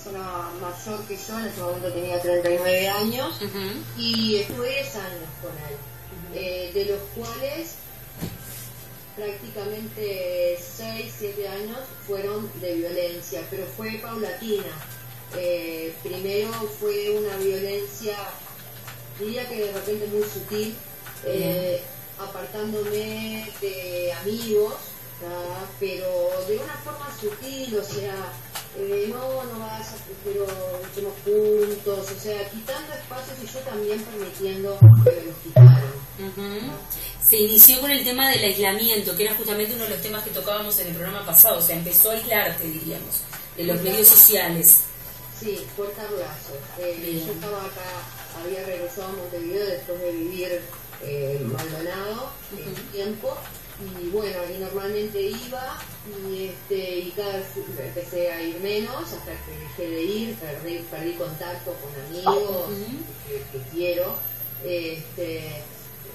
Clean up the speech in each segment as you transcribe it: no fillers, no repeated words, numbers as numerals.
persona mayor que yo, en ese momento tenía 39 años, y estuve 10 años con él, de los cuales prácticamente 6, 7 años fueron de violencia, pero fue paulatina. Primero fue una violencia, diría que de repente muy sutil, apartándome de amigos, pero de una forma sutil, o sea, no vas, pero estemos juntos, o sea, quitando espacios y yo también permitiendo que me los quitaran. Se inició con el tema del aislamiento, que era justamente uno de los temas que tocábamos en el programa pasado, o sea, empezó a aislarte, diríamos, de los medios sociales. Sí, cortar lazos. Yo estaba acá, había regresado a Montevideo después de vivir Maldonado tiempo, y bueno, y normalmente iba, y cada vez empecé a ir menos, hasta que dejé de ir, perdí contacto con amigos que quiero.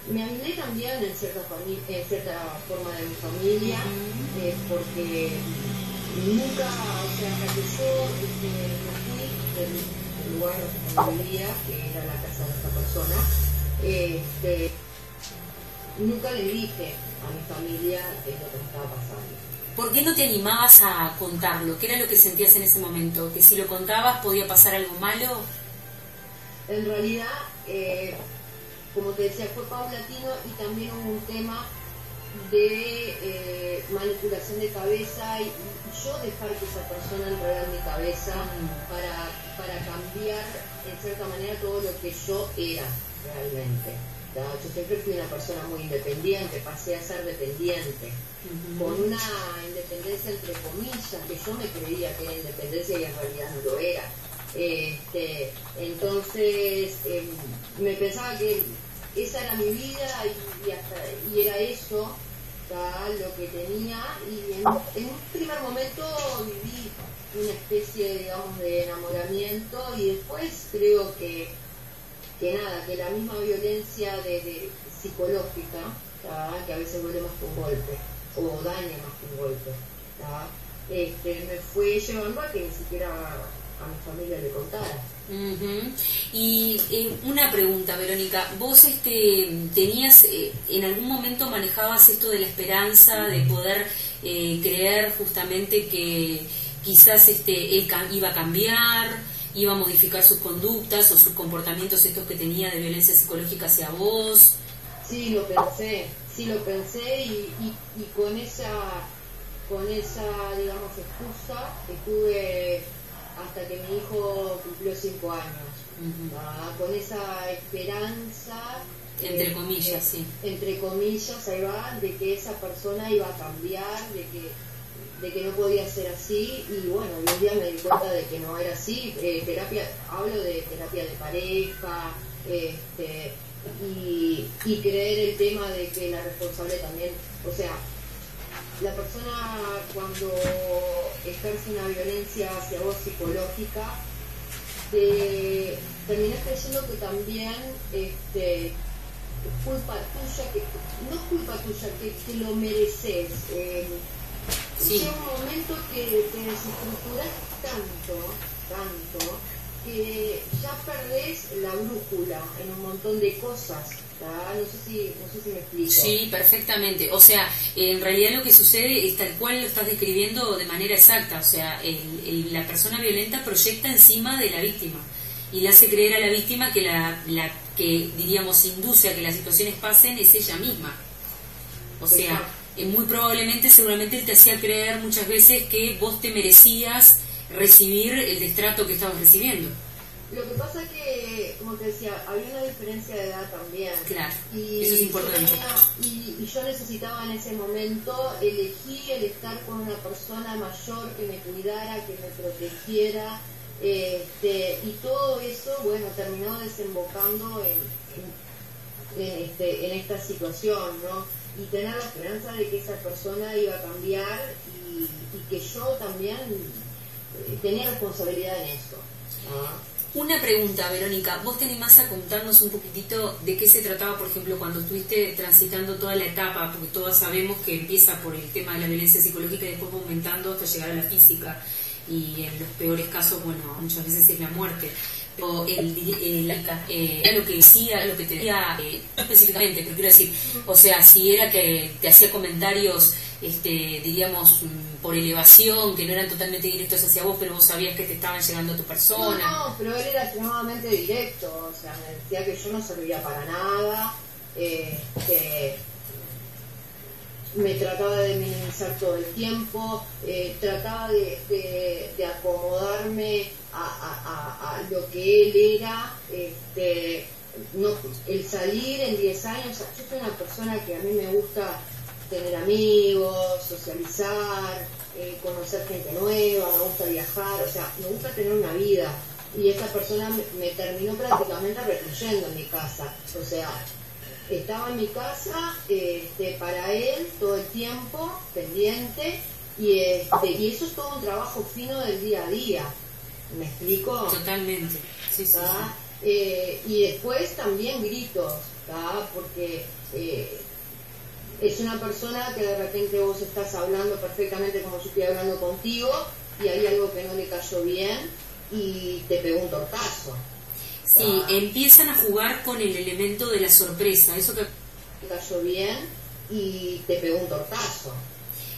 Me aislé también en cierta forma de mi familia, porque nunca, o sea, hasta que yo me fui del lugar donde vivía, que era la casa de esta persona, nunca le dije a mi familia qué es lo que me estaba pasando. ¿Por qué no te animabas a contarlo? ¿Qué era lo que sentías en ese momento? ¿Que si lo contabas podía pasar algo malo? En realidad, como te decía, fue paulatino, y también hubo un tema de manipulación de cabeza, y yo dejar que esa persona enredara en mi cabeza para cambiar en cierta manera todo lo que yo era realmente. Yo siempre fui una persona muy independiente, pasé a ser dependiente, con una independencia entre comillas, que yo me creía que era independencia y en realidad no lo era. Entonces me pensaba que esa era mi vida, y era eso lo que tenía, y en un primer momento viví una especie, digamos, de enamoramiento, y después creo que la misma violencia de psicológica, que a veces duele más que un golpe, o daña más que un golpe, me fue llevando a que ni siquiera a mi familia le contara. Y una pregunta, Verónica, vos tenías, en algún momento manejabas esto de la esperanza, de poder creer justamente que quizás él iba a cambiar, iba a modificar sus conductas o sus comportamientos estos que tenía de violencia psicológica hacia vos? Sí, lo pensé, y con esa, digamos, excusa estuve hasta que mi hijo cumplió 5 años, con esa esperanza, entre comillas, sí. Entre comillas, ahí va, de que esa persona iba a cambiar, de que no podía ser así, y bueno, un día me di cuenta de que no era así. Hablo de terapia de pareja, y creer el tema de que la responsable también, o sea, la persona cuando ejerce una violencia hacia vos psicológica, terminás creyendo que también es culpa tuya, no es culpa tuya, que lo mereces. Llega un momento que te desestructurás tanto, que ya perdés la brújula en un montón de cosas. No sé si me explico. Sí, perfectamente. O sea, en realidad lo que sucede es tal cual lo estás describiendo de manera exacta. O sea, la persona violenta proyecta encima de la víctima y le hace creer a la víctima que la que, diríamos, induce a que las situaciones pasen es ella misma. O sea, muy probablemente, seguramente él te hacía creer muchas veces que vos te merecías recibir el destrato que estabas recibiendo. Lo que pasa es que, como te decía, había una diferencia de edad también. Claro, eso es importante. Y yo necesitaba en ese momento, elegí el estar con una persona mayor que me cuidara, que me protegiera, y todo eso, bueno, terminó desembocando en esta situación, ¿no? Y tener la esperanza de que esa persona iba a cambiar, y que yo también tenía responsabilidad en eso. Una pregunta, Verónica, ¿vos te animás a contarnos un poquitito de qué se trataba, por ejemplo, cuando estuviste transitando toda la etapa? Porque todas sabemos que empieza por el tema de la violencia psicológica y después va aumentando hasta llegar a la física, y en los peores casos, bueno, muchas veces es la muerte. Pero era lo que decía, lo que te decía, no específicamente, pero quiero decir, o sea, si era que te hacía comentarios, diríamos, por elevación, que no eran totalmente directos hacia vos, pero vos sabías que te estaban llegando a tu persona. No, pero él era extremadamente directo, o sea, me decía que yo no servía para nada, que me trataba de minimizar todo el tiempo, trataba de acomodarme a lo que él era, no, el salir en 10 años, yo soy una persona que a mí me gusta tener amigos, socializar, conocer gente nueva, me gusta viajar, o sea, me gusta tener una vida, y esta persona me terminó prácticamente recluyendo en mi casa, o sea, estaba en mi casa para él todo el tiempo, pendiente, y eso es todo un trabajo fino del día a día. ¿Me explico? Totalmente. Sí, sí, y después también gritos, ¿tá? Porque es una persona que de repente vos estás hablando perfectamente como yo estoy hablando contigo, y hay algo que no le cayó bien y te pegó un tortazo. Sí, empiezan a jugar con el elemento de la sorpresa, eso que cayó bien y te pegó un tortazo.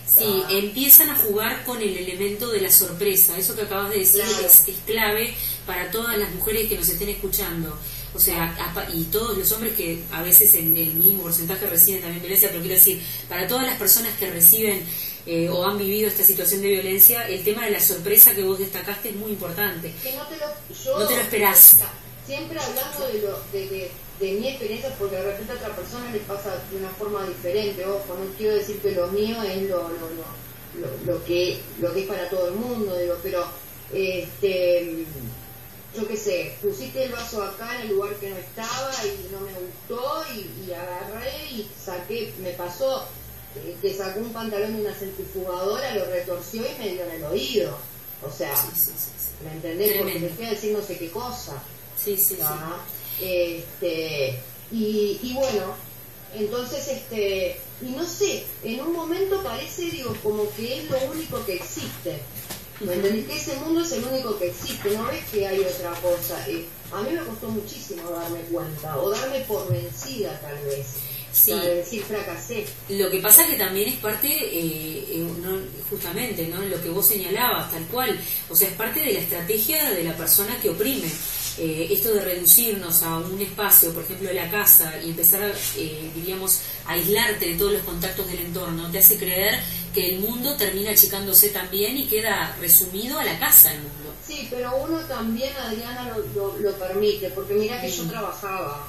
Sí, empiezan a jugar con el elemento de la sorpresa, eso que acabas de decir, claro, es clave para todas las mujeres que nos estén escuchando. O sea, y todos los hombres que a veces en el mismo porcentaje reciben también violencia, pero quiero decir, para todas las personas que reciben o han vivido esta situación de violencia, el tema de la sorpresa que vos destacaste es muy importante. Que no te lo esperás. Siempre hablando de mi experiencia, porque de repente a otra persona le pasa de una forma diferente. Ojo, no quiero decir que lo mío es lo que es para todo el mundo, digo, pero yo qué sé, pusiste el vaso acá en el lugar que no estaba y no me gustó, y agarré y saqué, me pasó que sacó un pantalón de una centrifugadora, lo retorció y me dio en el oído. O sea, sí. ¿Me entendés? Tremendo. Porque te estoy diciendo no sé qué cosa. Sí. Y bueno, entonces, y no sé, en un momento parece, digo, como que es lo único que existe. ¿Me entendés? Que ese mundo es el único que existe, no ves que hay otra cosa. A mí me costó muchísimo darme cuenta, o darme por vencida tal vez. Sí. Para decir fracasé. Lo que pasa que también es parte, justamente, ¿no? Lo que vos señalabas, tal cual. O sea, es parte de la estrategia de la persona que oprime. Esto de reducirnos a un espacio, por ejemplo, de la casa, y empezar a, diríamos, a aislarte de todos los contactos del entorno, te hace creer que el mundo termina achicándose también y queda resumido a la casa el mundo. Sí, pero uno también, Adriana, lo permite, porque mira que yo trabajaba.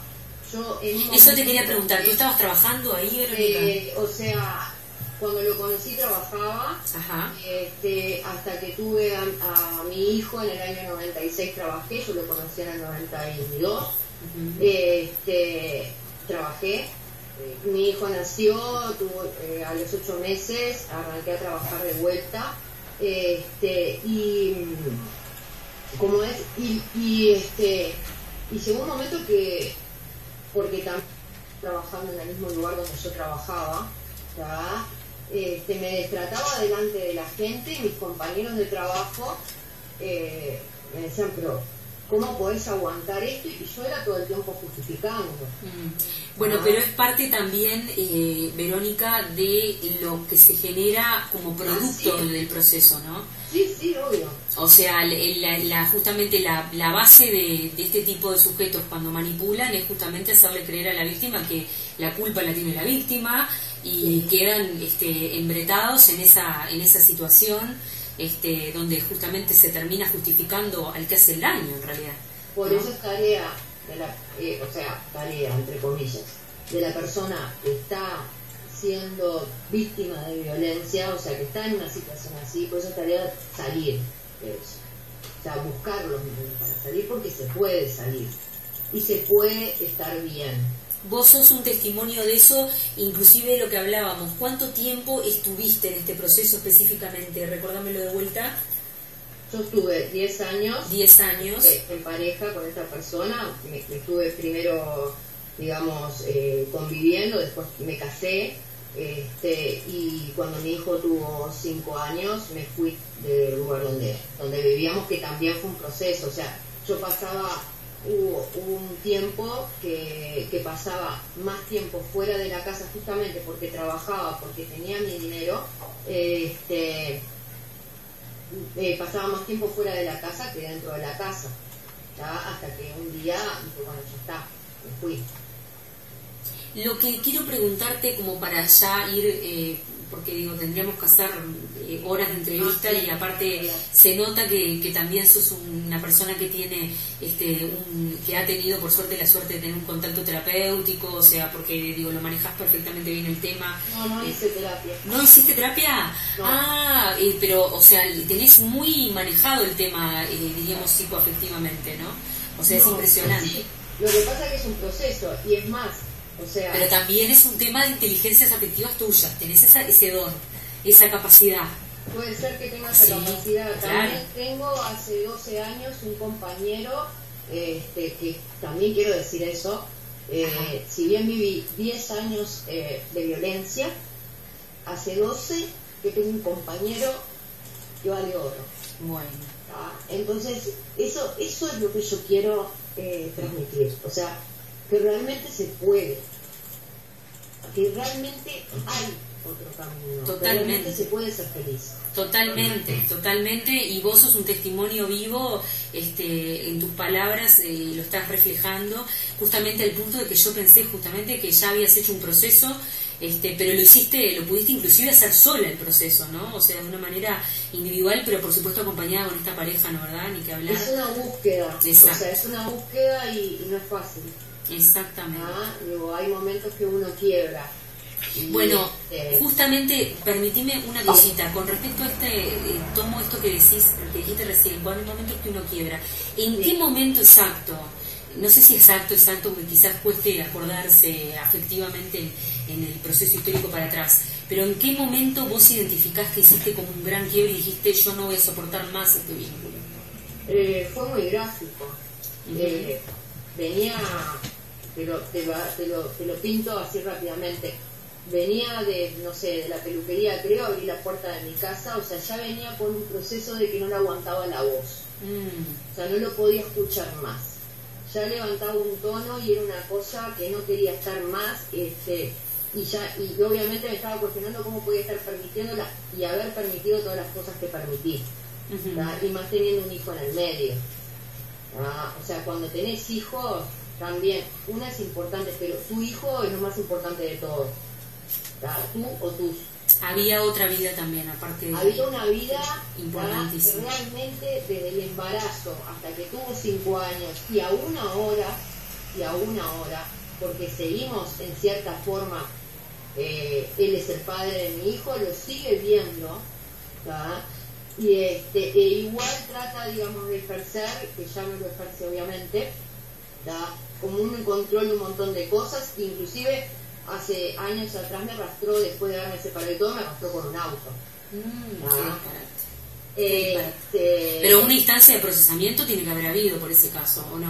Eso te quería preguntar, ¿tú estabas trabajando ahí, Verónica? O sea, cuando lo conocí trabajaba. Ajá. Hasta que tuve a mi hijo en el año 96 trabajé, yo lo conocí en el 92. Trabajé, mi hijo nació, a los 8 meses arranqué a trabajar de vuelta, y como es, y llegó un momento que, porque también trabajando en el mismo lugar donde yo trabajaba, ¿verdad? Me destrataba delante de la gente, y mis compañeros de trabajo me decían, pero ¿cómo podés aguantar esto? Y yo era todo el tiempo justificando. Bueno, pero es parte también, Verónica, de lo que se genera como producto del proceso, ¿no? Sí, obvio. O sea, justamente la base de este tipo de sujetos cuando manipulan es justamente hacerle creer a la víctima que la culpa la tiene la víctima, y quedan embretados en esa situación donde justamente se termina justificando al que hace el daño en realidad. Por ¿no? eso es tarea tarea entre comillas, de la persona que está siendo víctima de violencia, o sea que está en una situación así, por eso es tarea salir de eso. O sea, buscar los medios para salir, porque se puede salir y se puede estar bien. Vos sos un testimonio de eso, inclusive de lo que hablábamos. ¿Cuánto tiempo estuviste en este proceso específicamente? Recordámelo de vuelta. Yo estuve 10 años, 10 años en pareja con esta persona, me estuve primero, digamos, conviviendo, después me casé, y cuando mi hijo tuvo 5 años me fui del lugar donde vivíamos, que también fue un proceso. O sea, yo hubo un tiempo que pasaba más tiempo fuera de la casa justamente porque trabajaba, porque tenía mi dinero, pasaba más tiempo fuera de la casa que dentro de la casa, ¿ya? Hasta que un día dije, bueno, ya está, me fui. Lo que quiero preguntarte, como para ya ir, porque digo, tendríamos que hacer horas de entrevista, y aparte se nota que también sos una persona que tiene, que ha tenido por suerte la suerte de tener un contacto terapéutico, o sea, porque digo, lo manejas perfectamente bien el tema. No hice terapia. ¿No hiciste terapia? No. Pero, o sea, tenés muy manejado el tema, diríamos, psicoafectivamente, ¿no? O sea, es impresionante. Sí. Lo que pasa es que es un proceso, y es más, o sea... Pero también es un tema de inteligencias afectivas tuyas, tenés ese don, esa capacidad. Puede ser que tenga esa capacidad. Claro. También tengo hace 12 años un compañero, que también quiero decir eso, si bien viví 10 años de violencia, hace 12 que tengo un compañero que vale oro. Bueno. Entonces, eso es lo que yo quiero transmitir. O sea, que realmente se puede, que realmente hay otro camino, Totalmente. que realmente se puede ser feliz. Totalmente, y vos sos un testimonio vivo, en tus palabras, lo estás reflejando, justamente al punto de que yo pensé justamente que ya habías hecho un proceso, pero lo pudiste inclusive hacer sola el proceso, ¿no? O sea, de una manera individual, pero por supuesto acompañada con esta pareja, ¿no? ¿Verdad? Ni que hablar. Es una búsqueda. Exacto. O sea, es una búsqueda y no es fácil. Exactamente. Luego hay momentos que uno quiebra. Bueno, justamente, permitime una cosita, con respecto a tomo esto que decís, que dijiste recién, cuando hay momentos que uno quiebra, ¿en qué momento exacto? No sé si exacto, porque quizás cueste acordarse afectivamente en el proceso histórico para atrás, pero ¿en qué momento vos identificás que hiciste como un gran quiebre y dijiste, yo no voy a soportar más este vínculo? Fue muy gráfico. Venía, te lo pinto así rápidamente. Venía de la peluquería, creo, abrí la puerta de mi casa, o sea, ya venía con un proceso de que no le aguantaba la voz. O sea, no lo podía escuchar más. Ya levantaba un tono y era una cosa que no quería estar más, y obviamente me estaba cuestionando cómo podía estar permitiéndola y haber permitido todas las cosas que permití. Y más teniendo un hijo en el medio. O sea, cuando tenés hijos, también, una es importante, pero tu hijo es lo más importante de todo. Tú o tus. Había otra vida también, aparte de... Había una vida importantísima. Que realmente desde el embarazo hasta que tuvo 5 años y aún ahora, porque seguimos en cierta forma, él es el padre de mi hijo, lo sigue viendo, y igual trata, digamos, de ejercer, que ya no lo ejerce obviamente, como un control de un montón de cosas, inclusive hace años atrás me arrastró, después de haberme separado y todo, me arrastró con un auto. Pero una instancia de procesamiento tiene que haber habido por ese caso, ¿o no?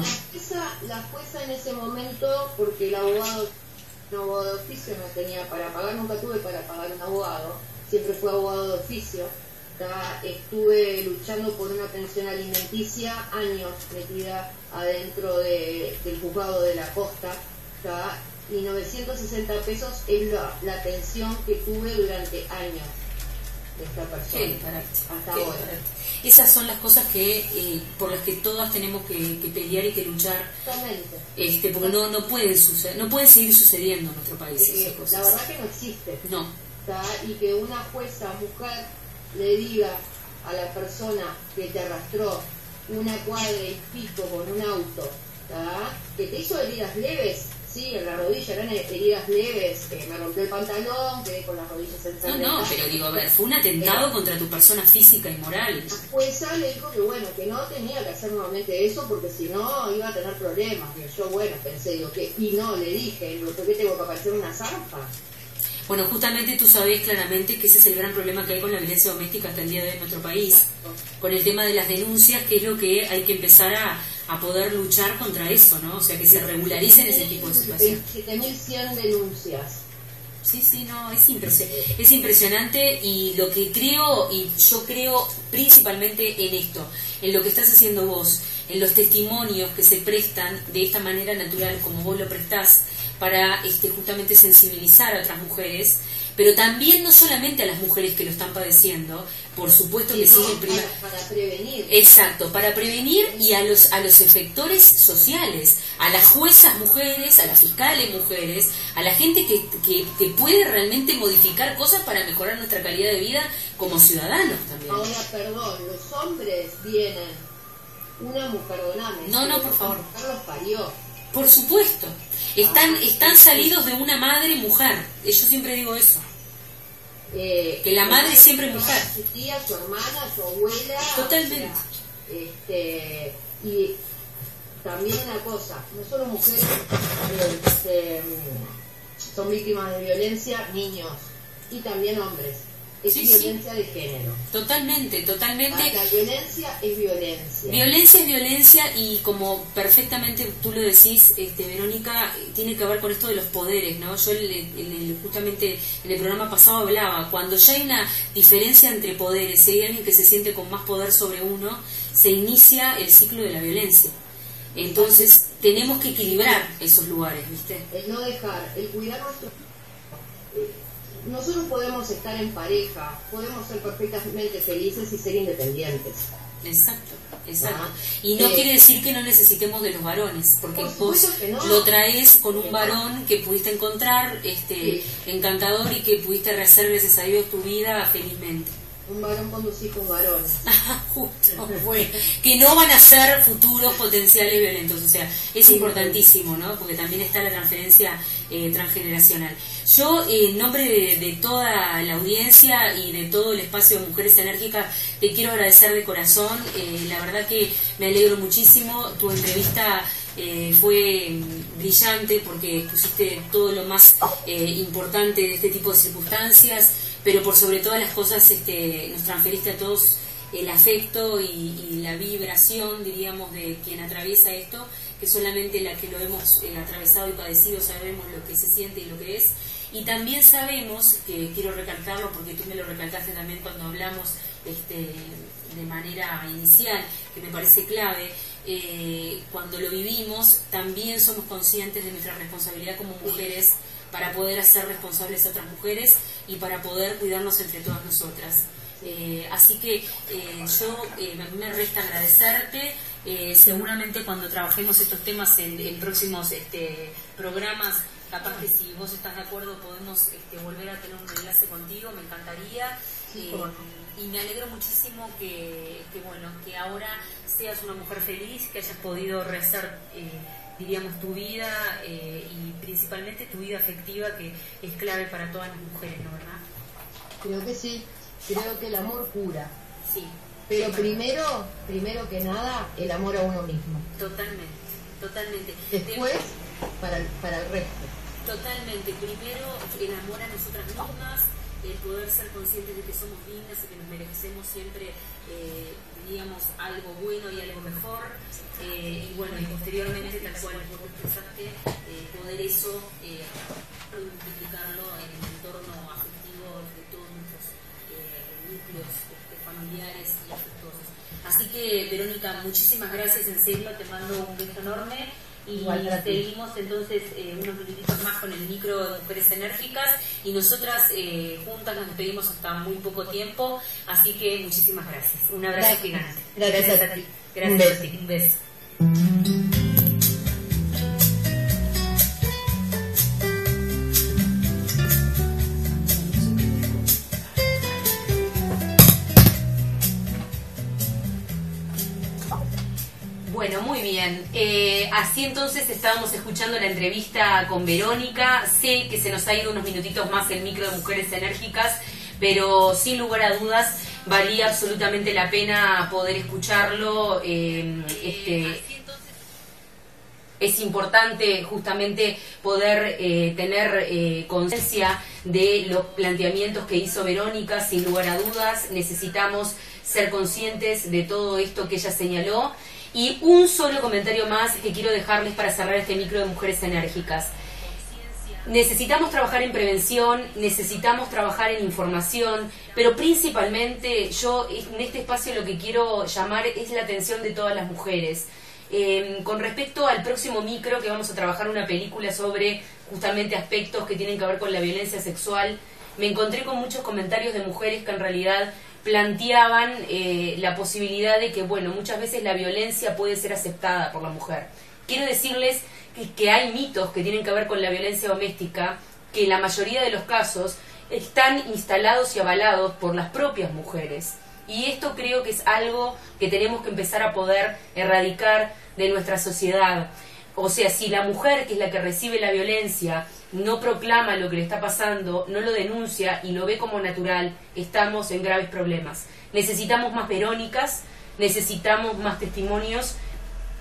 La jueza en ese momento, porque el abogado, un abogado de oficio no tenía para pagar, nunca tuve para pagar un abogado, siempre fue abogado de oficio. Estuve luchando por una pensión alimenticia, años metida adentro del juzgado de la costa, y 960 pesos es la pensión que tuve durante años de esta persona. Hasta ahora. Esas son las cosas que por las que todas tenemos que pelear y que luchar. Totalmente. Porque no pueden suceder, no pueden seguir sucediendo en nuestro país esas cosas. La verdad que no existe. No. Y que una jueza mujer le diga a la persona que te arrastró una cuadra y pico con un auto, que te hizo heridas leves, sí, en la rodilla eran heridas leves, me rompió el pantalón, quedé con las rodillas ensangrentadas. No, pero digo, a ver, fue un atentado contra tu persona física y moral. La jueza le dijo que bueno, que no tenía que hacer nuevamente eso porque si no iba a tener problemas. Y yo, bueno, pensé, y no, le dije, ¿por qué tengo que aparecer una zarpa? Bueno, justamente tú sabes claramente que ese es el gran problema que hay con la violencia doméstica hasta el día de hoy en nuestro país, con el tema de las denuncias, que es lo que hay que empezar a poder luchar contra eso, ¿no? O sea, que se regularicen ese tipo de situaciones. 7.100 denuncias. Sí, no, es impresionante, y lo que creo, y yo creo principalmente en esto, en lo que estás haciendo vos, en los testimonios que se prestan de esta manera natural como vos lo prestás, para justamente sensibilizar a otras mujeres, pero también no solamente a las mujeres que lo están padeciendo, por supuesto que sí, el primer... para prevenir. Exacto, para prevenir, y a los efectores sociales, a las juezas mujeres, a las fiscales mujeres, a la gente que puede realmente modificar cosas para mejorar nuestra calidad de vida como ciudadanos también. Ahora, perdón, los hombres vienen, una mujer, perdóname. No, por favor. La mujer los parió. Por supuesto. Están salidos de una madre mujer. Yo siempre digo eso. Que la madre siempre es mujer. Su tía, su hermana, su abuela. Totalmente. O sea, y también una cosa, no solo mujeres son víctimas de violencia, niños, y también hombres. Es violencia de género. Totalmente. La violencia es violencia. Violencia es violencia, y como perfectamente tú lo decís, Verónica, tiene que ver con esto de los poderes, ¿no? Yo justamente en el programa pasado hablaba, cuando ya hay una diferencia entre poderes, si hay alguien que se siente con más poder sobre uno, se inicia el ciclo de la violencia. Entonces tenemos que equilibrar esos lugares, ¿viste? El no dejar, el cuidar nuestro... Nosotros podemos estar en pareja, podemos ser perfectamente felices y ser independientes. Exacto. Y no quiere decir que no necesitemos de los varones, porque vos lo traes con un varón que pudiste encontrar encantador, y que pudiste rehacer, gracias a Dios, tu vida felizmente. Un varón con 2 hijos varones. Justo, bueno, que no van a ser futuros potenciales violentos. O sea, es importantísimo, ¿no? Porque también está la transferencia transgeneracional. Yo, en nombre de toda la audiencia y de todo el espacio de Mujeres Enérgicas, te quiero agradecer de corazón. La verdad que me alegro muchísimo. Tu entrevista fue brillante, porque pusiste todo lo más importante de este tipo de circunstancias, pero por sobre todas las cosas nos transferiste a todos el afecto y la vibración, diríamos, de quien atraviesa esto, que solamente la que lo hemos atravesado y padecido sabemos lo que se siente y lo que es. Y también sabemos, que quiero recalcarlo porque tú me lo recalcaste también cuando hablamos de manera inicial, que me parece clave, cuando lo vivimos también somos conscientes de nuestra responsabilidad como mujeres, para poder hacer responsables a otras mujeres y para poder cuidarnos entre todas nosotras. Así que a mí me resta agradecerte. Seguramente cuando trabajemos estos temas en próximos programas, capaz que si vos estás de acuerdo podemos volver a tener un enlace contigo, me encantaría. Y me alegro muchísimo que ahora seas una mujer feliz, que hayas podido rehacer diríamos tu vida, y principalmente tu vida afectiva, que es clave para todas las mujeres, ¿no, verdad? Creo que sí, creo que el amor cura. Sí. Pero primero que nada, el amor a uno mismo. Totalmente. Después, para el resto. Totalmente. Primero, el amor a nosotras mismas, el poder ser conscientes de que somos dignas y que nos merecemos siempre, diríamos, algo bueno y algo mejor, y posteriormente, tal cual vos expresaste, poder eso multiplicarlo en el entorno afectivo de todos nuestros núcleos familiares y afectuosos. Así que, Verónica, muchísimas gracias, en serio, te mando un beso enorme. Y seguimos entonces unos minutitos más con el micro de Mujeres Enérgicas, y nosotras juntas nos despedimos hasta muy poco tiempo, así que muchísimas gracias. Un abrazo gigante. Gracias a ti. Gracias a ti. Un beso. Bueno, muy bien. Así entonces estábamos escuchando la entrevista con Verónica. Sé que se nos ha ido unos minutitos más el micro de Mujeres Enérgicas, pero sin lugar a dudas valía absolutamente la pena poder escucharlo. Es importante justamente poder tener conciencia de los planteamientos que hizo Verónica, sin lugar a dudas. Necesitamos ser conscientes de todo esto que ella señaló. Y un solo comentario más que quiero dejarles para cerrar este micro de Mujeres Enérgicas. Necesitamos trabajar en prevención, necesitamos trabajar en información, pero principalmente yo en este espacio lo que quiero llamar es la atención de todas las mujeres. Con respecto al próximo micro, que vamos a trabajar una película sobre justamente aspectos que tienen que ver con la violencia sexual, me encontré con muchos comentarios de mujeres que en realidad planteaban la posibilidad de que, bueno, muchas veces la violencia puede ser aceptada por la mujer. Quiero decirles que hay mitos que tienen que ver con la violencia doméstica, que en la mayoría de los casos están instalados y avalados por las propias mujeres. Y esto creo que es algo que tenemos que empezar a poder erradicar de nuestra sociedad. O sea, si la mujer, que es la que recibe la violencia, no proclama lo que le está pasando, no lo denuncia y lo ve como natural, estamos en graves problemas. Necesitamos más Verónicas, necesitamos más testimonios,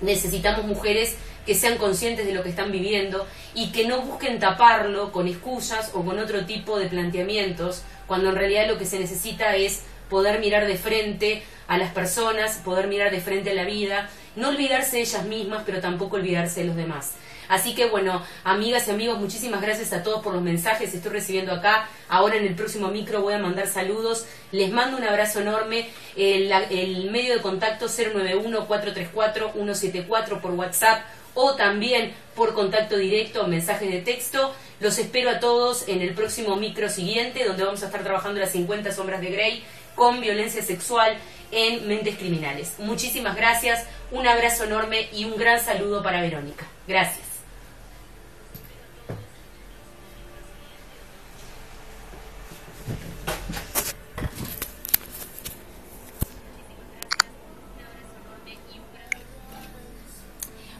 necesitamos mujeres que sean conscientes de lo que están viviendo y que no busquen taparlo con excusas o con otro tipo de planteamientos, cuando en realidad lo que se necesita es poder mirar de frente a las personas, poder mirar de frente a la vida, no olvidarse de ellas mismas, pero tampoco olvidarse de los demás. Así que bueno, amigas y amigos, muchísimas gracias a todos por los mensajes que estoy recibiendo acá. Ahora en el próximo micro voy a mandar saludos. Les mando un abrazo enorme. El medio de contacto 091-434-174 por WhatsApp o también por contacto directo o mensaje de texto. Los espero a todos en el próximo micro siguiente, donde vamos a estar trabajando las 50 sombras de Grey con violencia sexual en mentes criminales. Muchísimas gracias, un abrazo enorme y un gran saludo para Verónica. Gracias.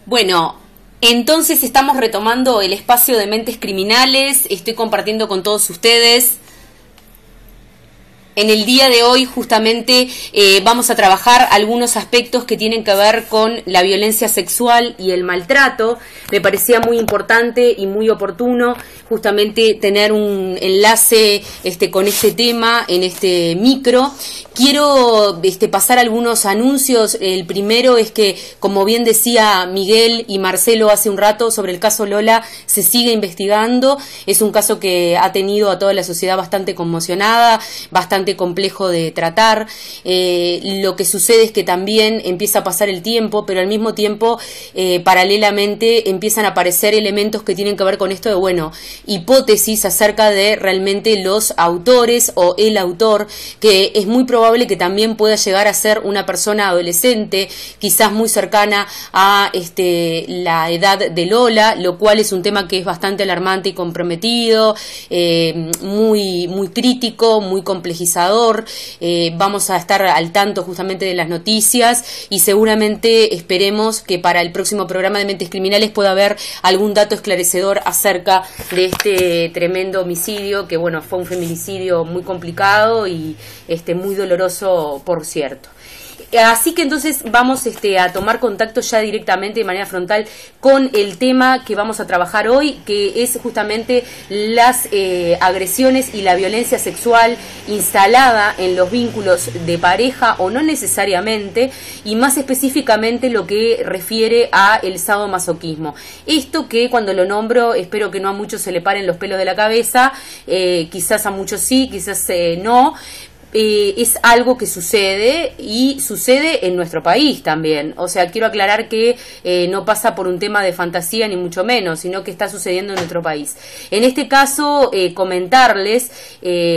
Bueno, entonces estamos retomando el espacio de mentes criminales. Estoy compartiendo con todos ustedes. En el día de hoy justamente vamos a trabajar algunos aspectos que tienen que ver con la violencia sexual y el maltrato. Me parecía muy importante y muy oportuno justamente tener un enlace con este tema en este micro. Quiero pasar algunos anuncios. El primero es que, como bien decía Miguel y Marcelo hace un rato, sobre el caso Lola se sigue investigando. Es un caso que ha tenido a toda la sociedad bastante conmocionada, bastante complejo de tratar. Lo que sucede es que también empieza a pasar el tiempo, pero al mismo tiempo, paralelamente, empiezan a aparecer elementos que tienen que ver con esto de, bueno, hipótesis acerca de realmente los autores o el autor, que es muy probable que también pueda llegar a ser una persona adolescente, quizás muy cercana a la edad de Lola, lo cual es un tema que es bastante alarmante y comprometido, muy, muy crítico, muy complejizador. Vamos a estar al tanto justamente de las noticias y seguramente esperemos que para el próximo programa de Mentes Criminales pueda haber algún dato esclarecedor acerca de este tremendo homicidio, que bueno, fue un feminicidio muy complicado y muy doloroso, por cierto. Así que entonces vamos a tomar contacto ya directamente de manera frontal con el tema que vamos a trabajar hoy, que es justamente las agresiones y la violencia sexual instalada en los vínculos de pareja o no necesariamente, y más específicamente lo que refiere a el sadomasoquismo. Esto que cuando lo nombro espero que no a muchos se le paren los pelos de la cabeza, quizás a muchos sí, quizás no. Es algo que sucede y sucede en nuestro país también. O sea, quiero aclarar que no pasa por un tema de fantasía ni mucho menos, sino que está sucediendo en nuestro país. En este caso, comentarles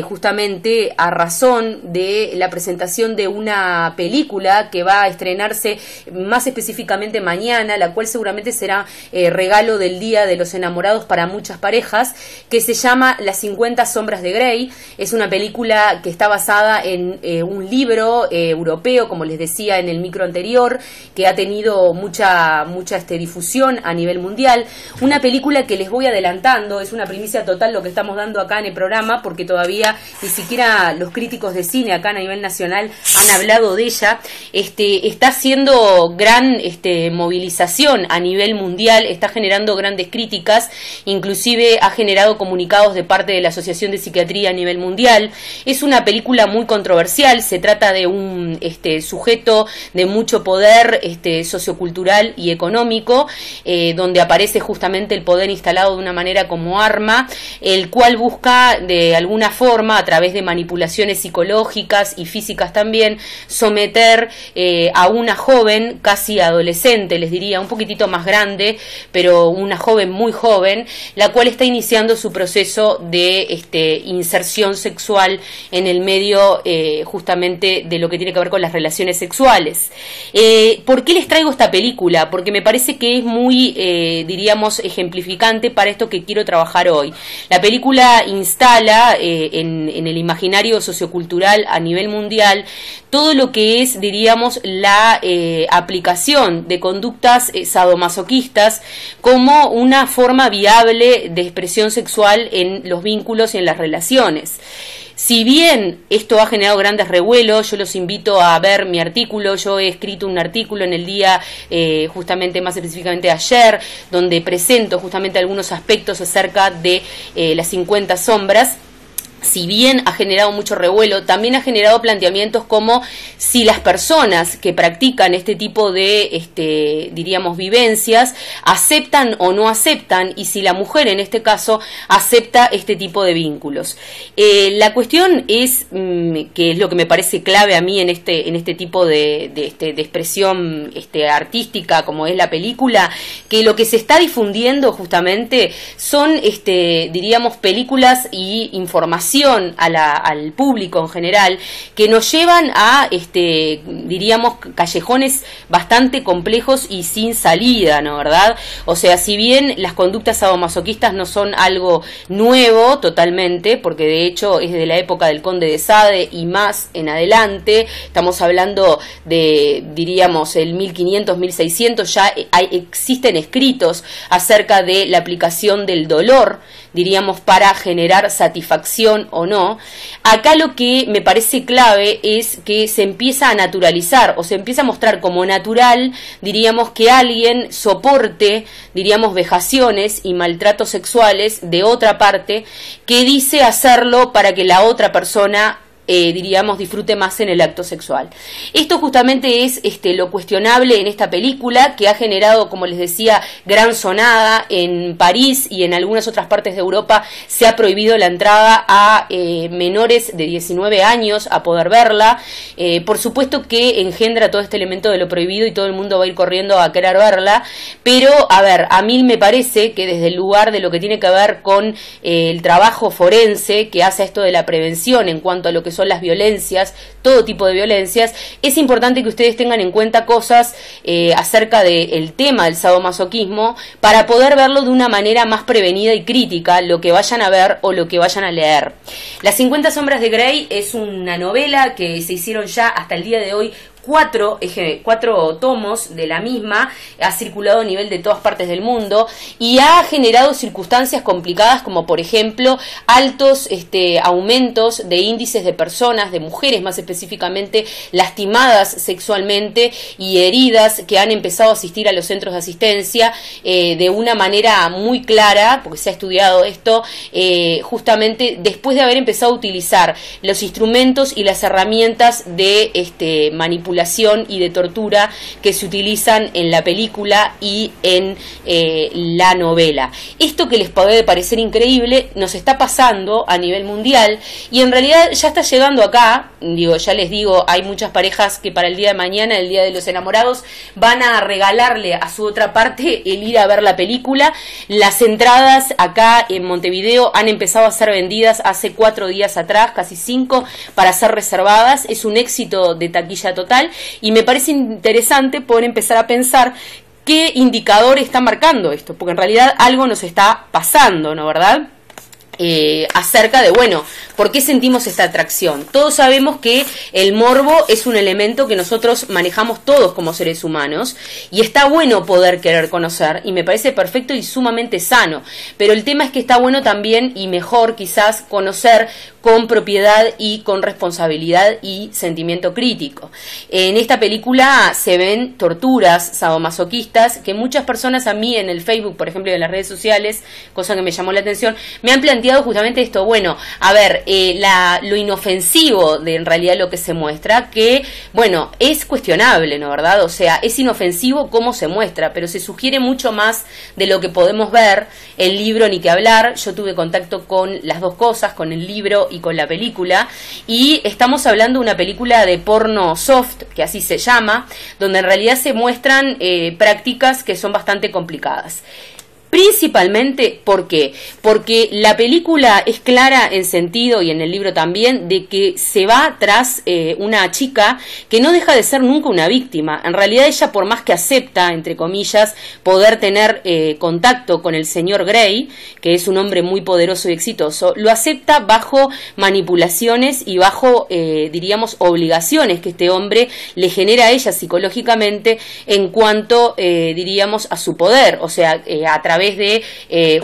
justamente a razón de la presentación de una película que va a estrenarse más específicamente mañana, la cual seguramente será regalo del Día de los Enamorados para muchas parejas, que se llama Las 50 sombras de Grey. Es una película que está basada basada en un libro europeo, como les decía en el micro anterior, que ha tenido mucha difusión a nivel mundial. Una película que les voy adelantando, es una primicia total lo que estamos dando acá en el programa, porque todavía ni siquiera los críticos de cine acá a nivel nacional han hablado de ella. Está haciendo gran movilización a nivel mundial, está generando grandes críticas, inclusive ha generado comunicados de parte de la Asociación de Psiquiatría a nivel mundial. Es una película muy controversial, se trata de un sujeto de mucho poder sociocultural y económico, donde aparece justamente el poder instalado de una manera como arma, el cual busca de alguna forma, a través de manipulaciones psicológicas y físicas también, someter a una joven, casi adolescente, les diría, un poquitito más grande, pero una joven muy joven, la cual está iniciando su proceso de inserción sexual en el medio justamente de lo que tiene que ver con las relaciones sexuales. ¿Por qué les traigo esta película? Porque me parece que es muy, diríamos, ejemplificante para esto que quiero trabajar hoy. La película instala en el imaginario sociocultural a nivel mundial todo lo que es, diríamos, la aplicación de conductas sadomasoquistas como una forma viable de expresión sexual en los vínculos y en las relaciones. Si bien esto ha generado grandes revuelos, yo los invito a ver mi artículo. Yo he escrito un artículo en el día, justamente más específicamente ayer, donde presento justamente algunos aspectos acerca de las 50 sombras. Si bien ha generado mucho revuelo, también ha generado planteamientos como si las personas que practican este tipo de, diríamos, vivencias, aceptan o no aceptan, y si la mujer en este caso acepta este tipo de vínculos. La cuestión es, que es lo que me parece clave a mí en este tipo de expresión artística como es la película, que lo que se está difundiendo justamente son, diríamos, películas y información al público en general, que nos llevan a, diríamos, callejones bastante complejos y sin salida, ¿no? ¿Verdad? O sea, si bien las conductas sadomasoquistas no son algo nuevo totalmente, porque de hecho es de la época del Conde de Sade y más en adelante, estamos hablando de, diríamos, el 1500, 1600, ya existen escritos acerca de la aplicación del dolor, diríamos, para generar satisfacción o no. Acá lo que me parece clave es que se empieza a naturalizar, o se empieza a mostrar como natural, diríamos, que alguien soporte, diríamos, vejaciones y maltratos sexuales de otra parte, que dice hacerlo para que la otra persona diríamos, disfrute más en el acto sexual. Esto justamente es lo cuestionable en esta película, que ha generado, como les decía, gran sonada en París y en algunas otras partes de Europa. Se ha prohibido la entrada a menores de 19 años a poder verla. Por supuesto que engendra todo este elemento de lo prohibido y todo el mundo va a ir corriendo a querer verla, pero a ver, a mí me parece que desde el lugar de lo que tiene que ver con el trabajo forense que hace esto de la prevención en cuanto a lo que son las violencias, todo tipo de violencias, es importante que ustedes tengan en cuenta cosas acerca del tema del sadomasoquismo, para poder verlo de una manera más prevenida y crítica, lo que vayan a ver o lo que vayan a leer. Las 50 sombras de Grey es una novela que se hicieron ya hasta el día de hoy cuatro tomos de la misma, ha circulado a nivel de todas partes del mundo y ha generado circunstancias complicadas, como por ejemplo altos aumentos de índices de personas, de mujeres más específicamente, lastimadas sexualmente y heridas, que han empezado a asistir a los centros de asistencia de una manera muy clara, porque se ha estudiado esto, justamente después de haber empezado a utilizar los instrumentos y las herramientas de manipulación y de tortura que se utilizan en la película y en la novela. Esto, que les puede parecer increíble, nos está pasando a nivel mundial y en realidad ya está llegando acá. Ya les digo, hay muchas parejas que para el día de mañana, el Día de los Enamorados, van a regalarle a su otra parte el ir a ver la película. Las entradas acá en Montevideo han empezado a ser vendidas hace 4 días atrás, casi 5, para ser reservadas. Es un éxito de taquilla total y me parece interesante poder empezar a pensar qué indicador está marcando esto, porque en realidad algo nos está pasando, ¿no verdad? acerca de, bueno, ¿por qué sentimos esta atracción? Todos sabemos que el morbo es un elemento que nosotros manejamos todos como seres humanos y está bueno poder querer conocer y me parece perfecto y sumamente sano, pero el tema es que está bueno también y mejor quizás conocer con propiedad y con responsabilidad y sentimiento crítico. En esta película se ven torturas sadomasoquistas que muchas personas a mí en el Facebook, por ejemplo, y en las redes sociales, cosa que me llamó la atención, me han planteado justamente esto. Bueno, a ver, lo inofensivo de en realidad lo que se muestra, que, bueno, es cuestionable, ¿no, verdad? O sea, es inofensivo cómo se muestra, pero se sugiere mucho más de lo que podemos ver. El libro, ni que hablar, yo tuve contacto con las dos cosas, con el libro y con la película, y estamos hablando de una película de porno soft, que así se llama, donde en realidad se muestran prácticas que son bastante complicadas. Principalmente, ¿por qué? Porque la película es clara en sentido, y en el libro también, de que se va tras una chica que no deja de ser nunca una víctima. En realidad ella, por más que acepta, entre comillas, poder tener contacto con el señor Grey, que es un hombre muy poderoso y exitoso, lo acepta bajo manipulaciones y bajo, diríamos, obligaciones que este hombre le genera a ella psicológicamente en cuanto, diríamos, a su poder, o sea, a través de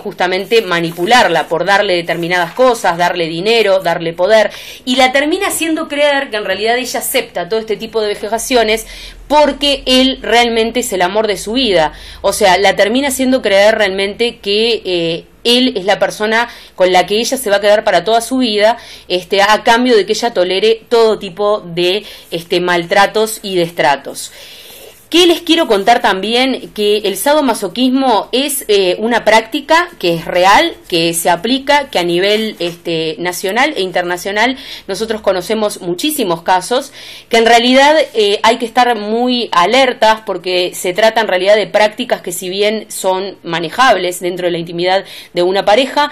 justamente manipularla por darle determinadas cosas, darle dinero, darle poder, y la termina haciendo creer que en realidad ella acepta todo este tipo de vejaciones porque él realmente es el amor de su vida. O sea, la termina haciendo creer realmente que él es la persona con la que ella se va a quedar para toda su vida, a cambio de que ella tolere todo tipo de maltratos y destratos. ¿Qué les quiero contar también? Que el sadomasoquismo es una práctica que es real, que se aplica, que a nivel nacional e internacional nosotros conocemos muchísimos casos, que en realidad hay que estar muy alertas porque se trata en realidad de prácticas que, si bien son manejables dentro de la intimidad de una pareja,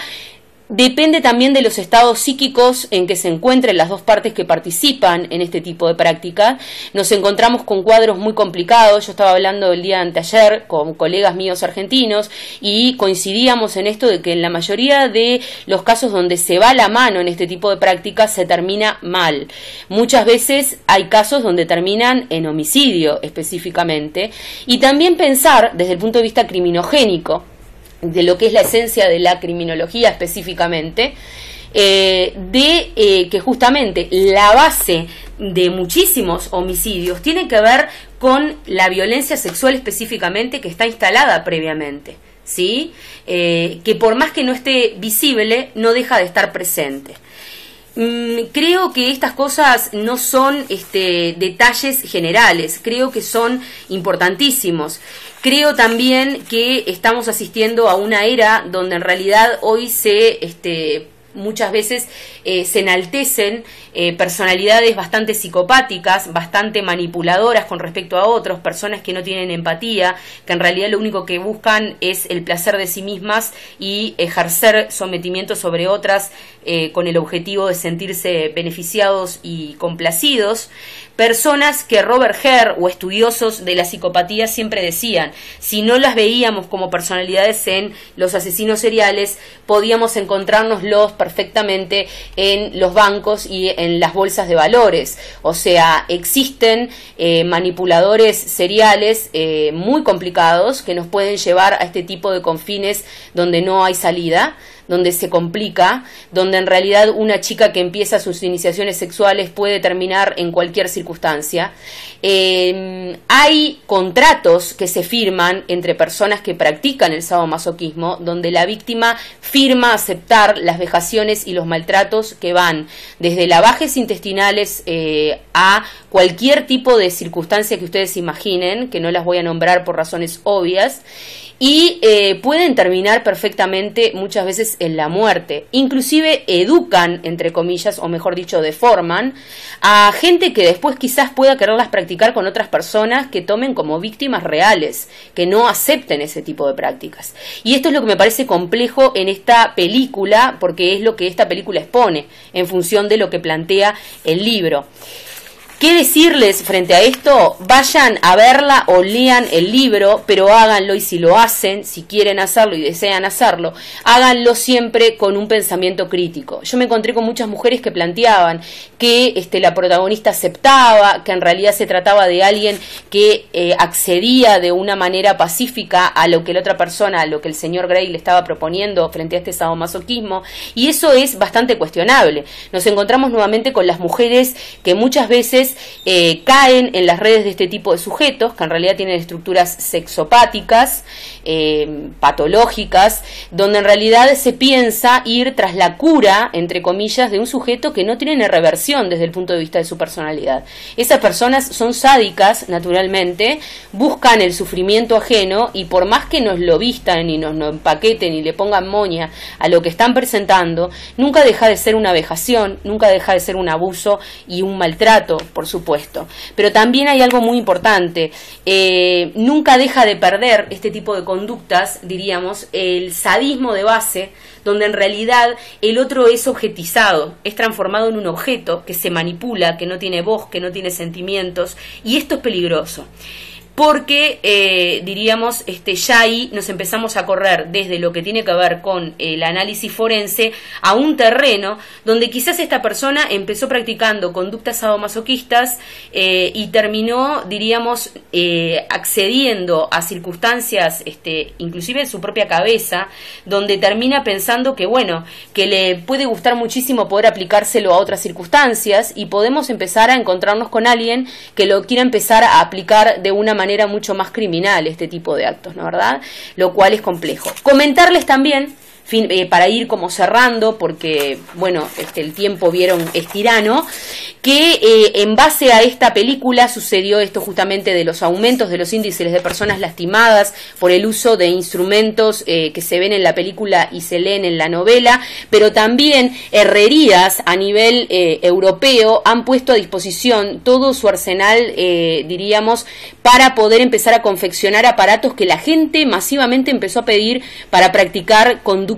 depende también de los estados psíquicos en que se encuentren las dos partes que participan en este tipo de práctica. Nos encontramos con cuadros muy complicados. Yo estaba hablando el día anteayer con colegas míos argentinos y coincidíamos en esto de que en la mayoría de los casos donde se va la mano en este tipo de prácticas se termina mal. Muchas veces hay casos donde terminan en homicidio específicamente, y también pensar desde el punto de vista criminogénico, de lo que es la esencia de la criminología específicamente, que justamente la base de muchísimos homicidios tiene que ver con la violencia sexual específicamente que está instalada previamente, ¿sí? Que por más que no esté visible, no deja de estar presente. Creo que estas cosas no son detalles generales, creo que son importantísimos. Creo también que estamos asistiendo a una era donde en realidad hoy muchas veces se enaltecen personalidades bastante psicopáticas, bastante manipuladoras con respecto a otros, personas que no tienen empatía, que en realidad lo único que buscan es el placer de sí mismas y ejercer sometimiento sobre otras con el objetivo de sentirse beneficiados y complacidos. Personas que Robert Hare o estudiosos de la psicopatía siempre decían, si no las veíamos como personalidades en los asesinos seriales, podíamos encontrárnoslos perfectamente en los bancos y en las bolsas de valores. O sea, existen manipuladores seriales muy complicados que nos pueden llevar a este tipo de confines donde no hay salida, donde se complica, donde en realidad una chica que empieza sus iniciaciones sexuales puede terminar en cualquier circunstancia. Hay contratos que se firman entre personas que practican el sadomasoquismo, donde la víctima firma aceptar las vejaciones y los maltratos que van desde lavajes intestinales a cualquier tipo de circunstancia que ustedes imaginen, que no las voy a nombrar por razones obvias, y pueden terminar perfectamente muchas veces en la muerte. Inclusive educan, entre comillas, o mejor dicho, deforman a gente que después quizás pueda quererlas practicar con otras personas que tomen como víctimas reales, que no acepten ese tipo de prácticas. Y esto es lo que me parece complejo en esta película, porque es lo que esta película expone en función de lo que plantea el libro. ¿Qué decirles frente a esto? Vayan a verla o lean el libro, pero háganlo, y si lo hacen, si quieren hacerlo y desean hacerlo, háganlo siempre con un pensamiento crítico. Yo me encontré con muchas mujeres que planteaban que la protagonista aceptaba, que en realidad se trataba de alguien que accedía de una manera pacífica a lo que la otra persona, a lo que el señor Grey le estaba proponiendo frente a este sadomasoquismo, y eso es bastante cuestionable. Nos encontramos nuevamente con las mujeres que muchas veces caen en las redes de este tipo de sujetos, que en realidad tienen estructuras sexopáticas, patológicas, donde en realidad se piensa ir tras la cura, entre comillas, de un sujeto que no tiene reversión desde el punto de vista de su personalidad. Esas personas son sádicas, naturalmente, buscan el sufrimiento ajeno, y por más que nos lo vistan y nos empaqueten y le pongan moña a lo que están presentando, nunca deja de ser una vejación, nunca deja de ser un abuso y un maltrato, por supuesto. Pero también hay algo muy importante, nunca deja de perder este tipo de conductas, diríamos, el sadismo de base, donde en realidad el otro es objetizado, es transformado en un objeto que se manipula, que no tiene voz, que no tiene sentimientos, y esto es peligroso. Porque, diríamos, ya ahí nos empezamos a correr desde lo que tiene que ver con el análisis forense a un terreno donde quizás esta persona empezó practicando conductas sadomasoquistas y terminó, diríamos, accediendo a circunstancias, inclusive en su propia cabeza, donde termina pensando que, bueno, que le puede gustar muchísimo poder aplicárselo a otras circunstancias, y podemos empezar a encontrarnos con alguien que lo quiera empezar a aplicar de una manera mucho más criminal este tipo de actos, ¿no, verdad? Lo cual es complejo. Comentarles también, para ir como cerrando, porque, bueno, el tiempo, vieron, es tirano, que en base a esta película sucedió esto justamente de los aumentos de los índices de personas lastimadas por el uso de instrumentos que se ven en la película y se leen en la novela, pero también herrerías a nivel europeo han puesto a disposición todo su arsenal, diríamos, para poder empezar a confeccionar aparatos que la gente masivamente empezó a pedir para practicar conductas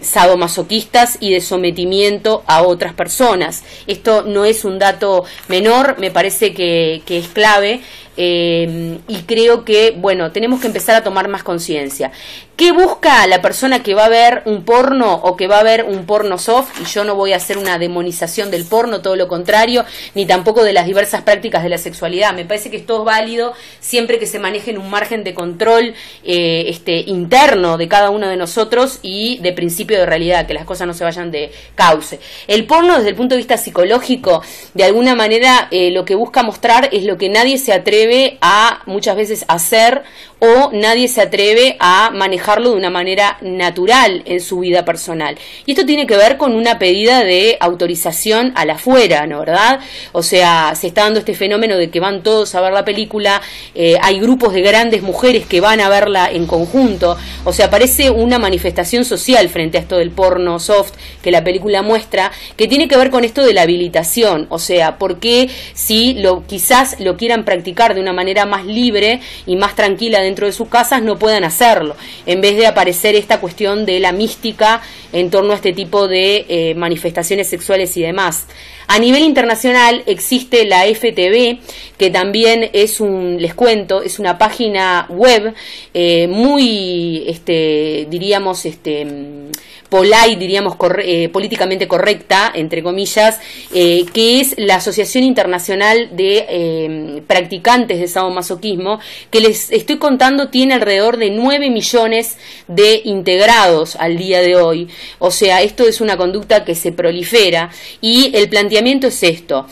sadomasoquistas y de sometimiento a otras personas. Esto no es un dato menor, me parece que es clave, y creo que, bueno, tenemos que empezar a tomar más conciencia. ¿Qué busca la persona que va a ver un porno o que va a ver un porno soft? Y yo no voy a hacer una demonización del porno, todo lo contrario, ni tampoco de las diversas prácticas de la sexualidad. Me parece que esto es válido siempre que se maneje en un margen de control interno de cada uno de nosotros y de principio de realidad, que las cosas no se vayan de cauce. El porno, desde el punto de vista psicológico, de alguna manera lo que busca mostrar es lo que nadie se atreve a muchas veces hacer, o nadie se atreve a manejarlo de una manera natural en su vida personal. Y esto tiene que ver con una pedida de autorización a la afuera, ¿no, verdad? O sea, se está dando este fenómeno de que van todos a ver la película, hay grupos de grandes mujeres que van a verla en conjunto, o sea, parece una manifestación social frente a esto del porno soft que la película muestra, que tiene que ver con esto de la habilitación, o sea, porque si quizás lo quieran practicar de una manera más libre y más tranquila dentro de sus casas, no puedan hacerlo, en vez de aparecer esta cuestión de la mística en torno a este tipo de manifestaciones sexuales y demás. A nivel internacional existe la FTV, que también es les cuento, es una página web muy, diríamos, polite, diríamos, políticamente correcta, entre comillas, que es la Asociación Internacional de Practicantes de Sadomasoquismo, que les estoy contando tiene alrededor de 9 millones de integrados al día de hoy. O sea, esto es una conducta que se prolifera, y el planteamiento es esto,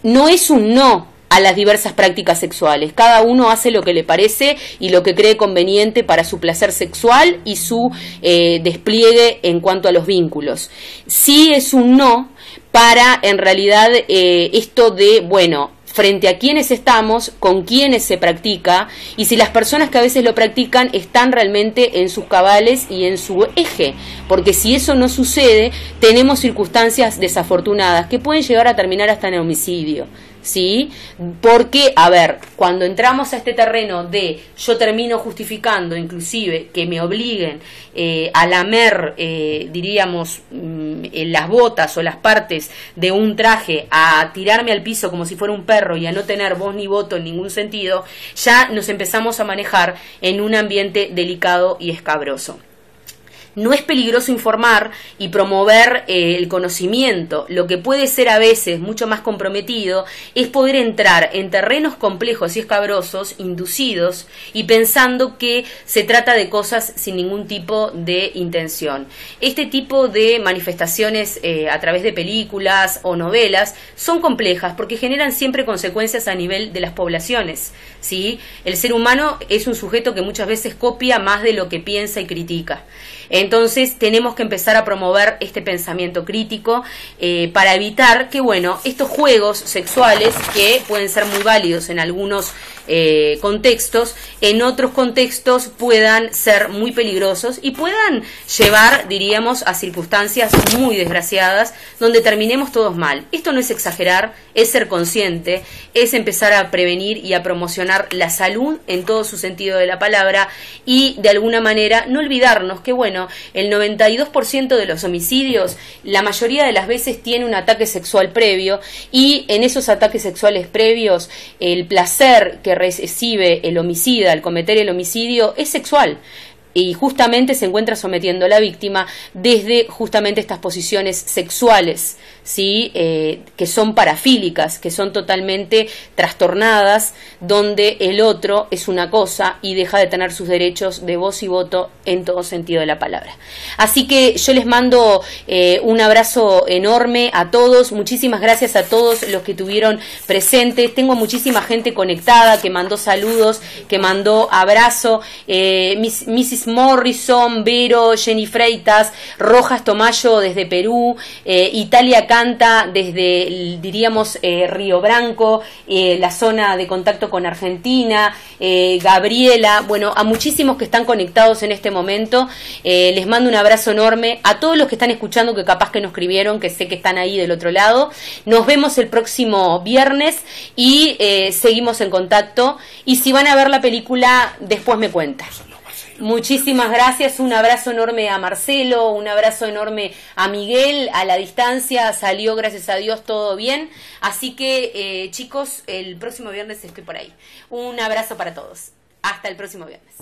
no es un no a las diversas prácticas sexuales. Cada uno hace lo que le parece y lo que cree conveniente para su placer sexual y su despliegue en cuanto a los vínculos. Sí es un no para, en realidad, esto de, bueno, frente a quiénes estamos, con quiénes se practica, y si las personas que a veces lo practican están realmente en sus cabales y en su eje, porque si eso no sucede, tenemos circunstancias desafortunadas que pueden llegar a terminar hasta en homicidio. ¿sí? Porque, a ver, cuando entramos a este terreno de yo termino justificando inclusive que me obliguen a lamer, diríamos, las botas o las partes de un traje, a tirarme al piso como si fuera un perro y a no tener voz ni voto en ningún sentido, ya nos empezamos a manejar en un ambiente delicado y escabroso. No es peligroso informar y promover el conocimiento. Lo que puede ser a veces mucho más comprometido es poder entrar en terrenos complejos y escabrosos, inducidos y pensando que se trata de cosas sin ningún tipo de intención. Este tipo de manifestaciones a través de películas o novelas son complejas porque generan siempre consecuencias a nivel de las poblaciones, ¿sí? El ser humano es un sujeto que muchas veces copia más de lo que piensa y critica. Entonces tenemos que empezar a promover este pensamiento crítico para evitar que, bueno, estos juegos sexuales, que pueden ser muy válidos en algunos contextos, en otros contextos puedan ser muy peligrosos y puedan llevar, diríamos, a circunstancias muy desgraciadas donde terminemos todos mal. Esto no es exagerar, es ser consciente, es empezar a prevenir y a promocionar la salud en todo su sentido de la palabra y de alguna manera no olvidarnos que, bueno, el 92% de los homicidios la mayoría de las veces tiene un ataque sexual previo y en esos ataques sexuales previos el placer que recibe el homicida al cometer el homicidio es sexual y justamente se encuentra sometiendo a la víctima desde justamente estas posiciones sexuales, ¿sí? Que son parafílicas, que son totalmente trastornadas, donde el otro es una cosa y deja de tener sus derechos de voz y voto en todo sentido de la palabra. Así que yo les mando un abrazo enorme a todos, muchísimas gracias a todos los que estuvieron presentes, tengo muchísima gente conectada que mandó saludos, que mandó abrazo, Mrs. Morrison, Vero, Jenny Freitas, Rojas Tomayo desde Perú, Italia Canta desde, diríamos, Río Branco, la zona de contacto con Argentina, Gabriela, bueno, a muchísimos que están conectados en este momento, les mando un abrazo enorme, a todos los que están escuchando que capaz que nos escribieron, que sé que están ahí del otro lado, nos vemos el próximo viernes y seguimos en contacto, y si van a ver la película, después me cuentan. Muchísimas gracias, un abrazo enorme a Marcelo, un abrazo enorme a Miguel, a la distancia, salió gracias a Dios todo bien, así que chicos, el próximo viernes estoy por ahí. Un abrazo para todos, hasta el próximo viernes.